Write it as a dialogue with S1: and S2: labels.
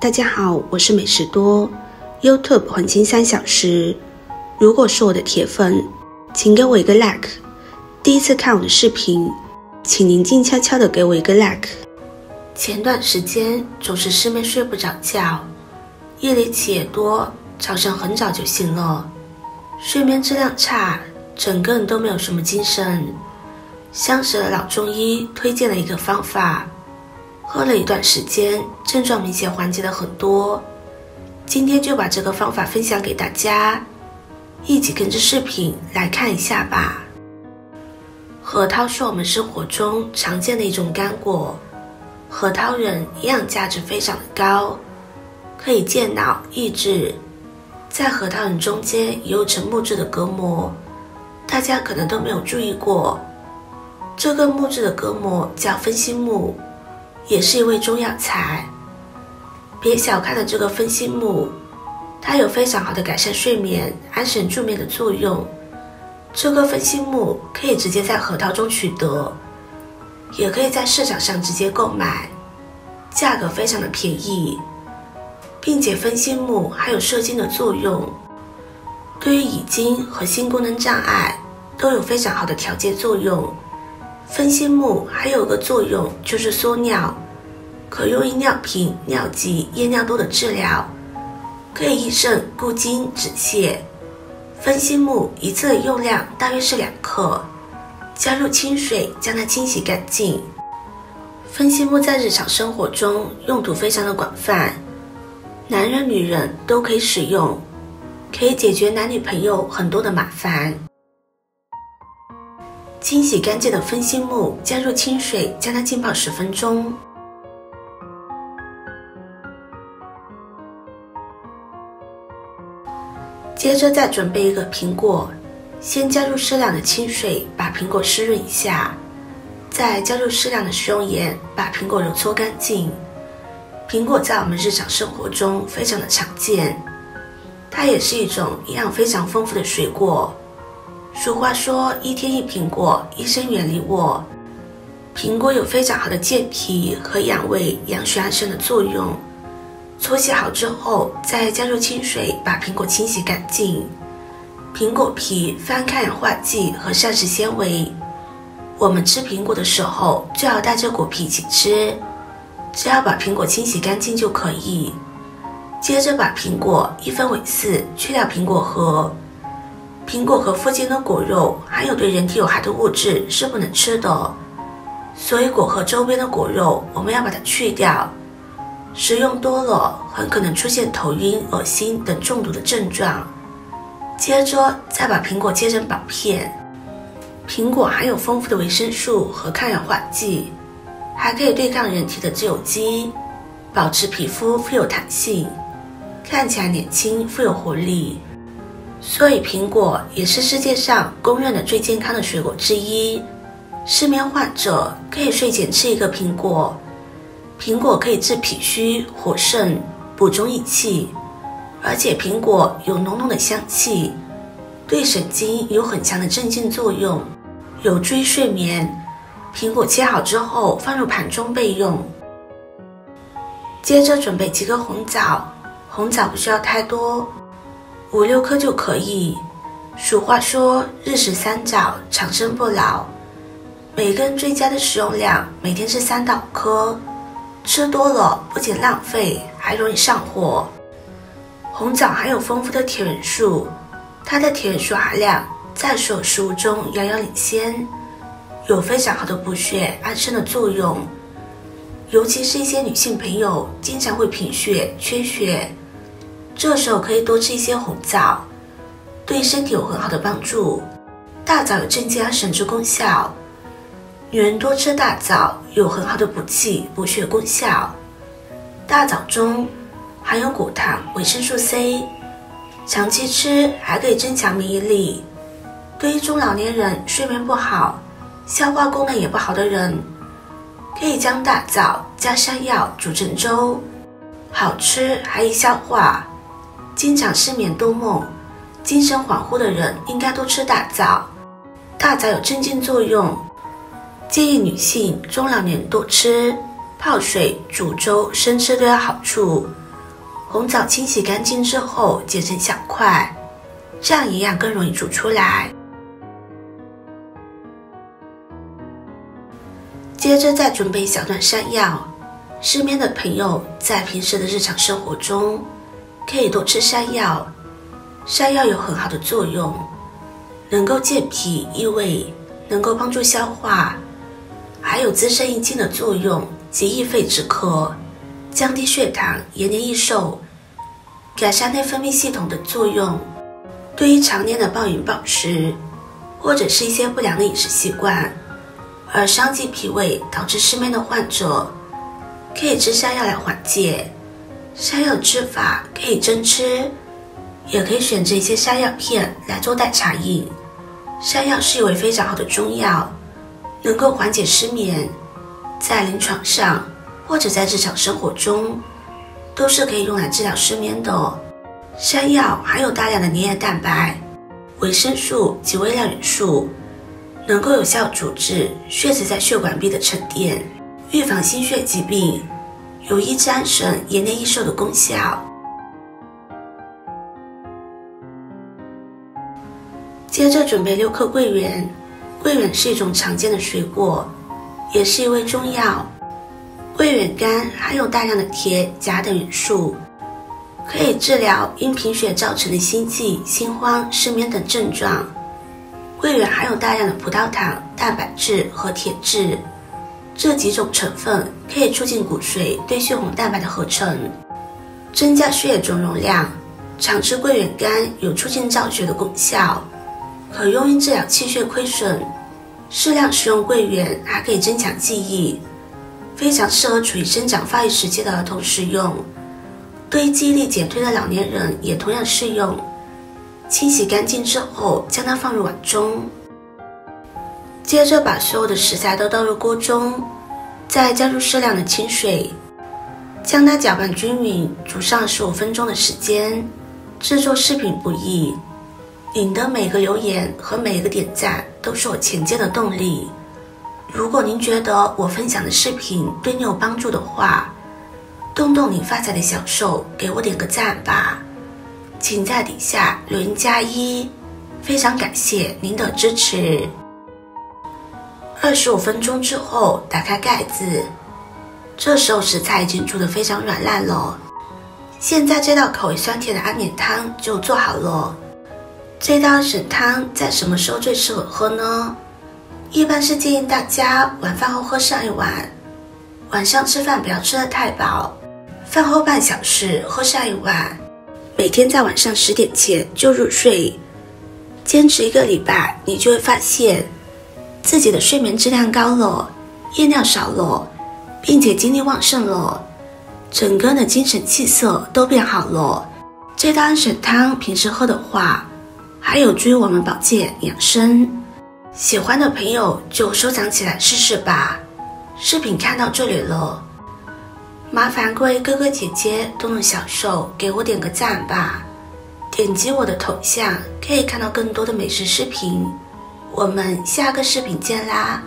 S1: 大家好，我是美食多 YouTube 黄金3小时。如果是我的铁粉，请给我一个 like。第一次看我的视频，请您静悄悄的给我一个 like。前段时间总是失眠睡不着觉，夜里起也多，早上很早就醒了，睡眠质量差，整个人都没有什么精神。相识的老中医推荐了一个方法，喝了一段时间，症状明显缓解了很多。今天就把这个方法分享给大家，一起跟着视频来看一下吧。核桃是我们生活中常见的一种干果，核桃仁营养价值非常的高，可以健脑益智。在核桃仁中间有一层木质的隔膜，大家可能都没有注意过。这个木质的隔膜叫分心木，也是一味中药材。别小看了这个分心木，它有非常好的改善睡眠、安神助眠的作用。这个分心木可以直接在核桃中取得，也可以在市场上直接购买，价格非常的便宜，并且分心木还有摄精的作用，对于遗精和性功能障碍都有非常好的调节作用。分心木还有个作用就是缩尿，可用于尿频、尿急、夜尿多的治疗，可以益肾、固精、止泻。分心木一次的用量大约是2克，加入清水将它清洗干净。分心木在日常生活中用途非常的广泛，男人女人都可以使用，可以解决男女朋友很多的麻烦。清洗干净的分心木加入清水，将它浸泡10分钟。接着再准备一个苹果，先加入适量的清水，把苹果湿润一下，再加入适量的食用盐，把苹果揉搓干净。苹果在我们日常生活中非常的常见，它也是一种营养非常丰富的水果。俗话说1天1苹果，医生远离我。苹果有非常好的健脾和养胃、养血安神的作用。搓洗好之后，再加入清水，把苹果清洗干净。苹果皮富含抗氧化剂和膳食纤维，我们吃苹果的时候最好带着果皮一起吃，只要把苹果清洗干净就可以。接着把苹果1分为4，去掉苹果核。苹果核附近的果肉含有对人体有害的物质，是不能吃的，所以果核周边的果肉我们要把它去掉。食用多了很可能出现头晕、恶心等中毒的症状。接着再把苹果切成薄片。苹果含有丰富的维生素和抗氧化剂，还可以对抗人体的自由基，保持皮肤富有弹性，看起来年轻富有活力。所以苹果也是世界上公认的最健康的水果之一。失眠患者可以睡前吃一个苹果。苹果可以治脾虚、活肾、补中益气，而且苹果有浓浓的香气，对神经有很强的镇静作用，有助于睡眠。苹果切好之后放入盘中备用。接着准备几个红枣，红枣不需要太多，5、6颗就可以。俗话说日食3枣，长生不老。每个人最佳的食用量每天是3到5颗，吃多了不仅浪费，还容易上火。红枣含有丰富的铁元素，它的铁元素含量在所有食物中遥遥领先，有非常好的补血安神的作用。尤其是一些女性朋友经常会贫血、缺血，这时候可以多吃一些红枣，对身体有很好的帮助。大枣有镇静安神之功效，女人多吃大枣有很好的补气补血功效。大枣中含有果糖、维生素 C， 长期吃还可以增强免疫力。对于中老年人睡眠不好、消化功能也不好的人，可以将大枣加山药煮成粥，好吃还易消化。经常失眠多梦、精神恍惚的人应该多吃大枣。大枣有镇静作用，建议女性中老年多吃，泡水、煮粥、生吃都有好处。红枣清洗干净之后剪成小块，这样营养更容易煮出来。接着再准备一小段山药。失眠的朋友在平时的日常生活中可以多吃山药，山药有很好的作用，能够健脾益胃，能够帮助消化，还有滋生益精的作用及益肺止咳，降低血糖，延年益寿，改善内分泌系统的作用。对于常年的暴饮暴食，或者是一些不良的饮食习惯而伤及脾胃导致失眠的患者，可以吃山药来缓解。山药的吃法可以蒸吃，也可以选择一些山药片来做代茶饮。山药是一味非常好的中药，能够缓解失眠，在临床上或者在日常生活中都是可以用来治疗失眠的。山药含有大量的粘液蛋白、维生素及微量元素，能够有效阻止血脂在血管壁的沉淀，预防心血疾病，有益安神、延年益寿的功效。接着准备6颗桂圆。桂圆是一种常见的水果，也是一味中药。桂圆干含有大量的铁、钾等元素，可以治疗因贫血造成的心悸、心慌、失眠等症状。桂圆含有大量的葡萄糖、蛋白质和铁质，这几种成分可以促进骨髓对血红蛋白的合成，增加血液总容量。常吃桂圆干有促进造血的功效，可用于治疗气血亏损。适量食用桂圆还可以增强记忆，非常适合处于生长发育时期的儿童食用，对于记忆力减退的老年人也同样适用。清洗干净之后将它放入碗中，接着把所有的食材都倒入锅中，再加入适量的清水，将它搅拌均匀，煮上15分钟的时间。制作视频不易，您的每个留言和每一个点赞都是我前进的动力。如果您觉得我分享的视频对你有帮助的话，动动您发财的小手，给我点个赞吧。请在底下留言+1，非常感谢您的支持。25分钟之后打开盖子，这时候食材已经煮得非常软烂了。现在这道口味酸甜的安眠汤就做好了。这道参汤在什么时候最适合喝呢？一般是建议大家晚饭后喝上一碗，晚上吃饭不要吃得太饱，饭后半小时喝上一碗，每天在晚上10点前就入睡。坚持1个礼拜，你就会发现自己的睡眠质量高了，夜尿少了，并且精力旺盛了，整个人的精神气色都变好了。这道安神汤平时喝的话，还有助于我们保健养生。喜欢的朋友就收藏起来试试吧。视频看到这里了，麻烦各位哥哥姐姐动动小手给我点个赞吧。点击我的头像可以看到更多的美食视频。我们下个视频见啦！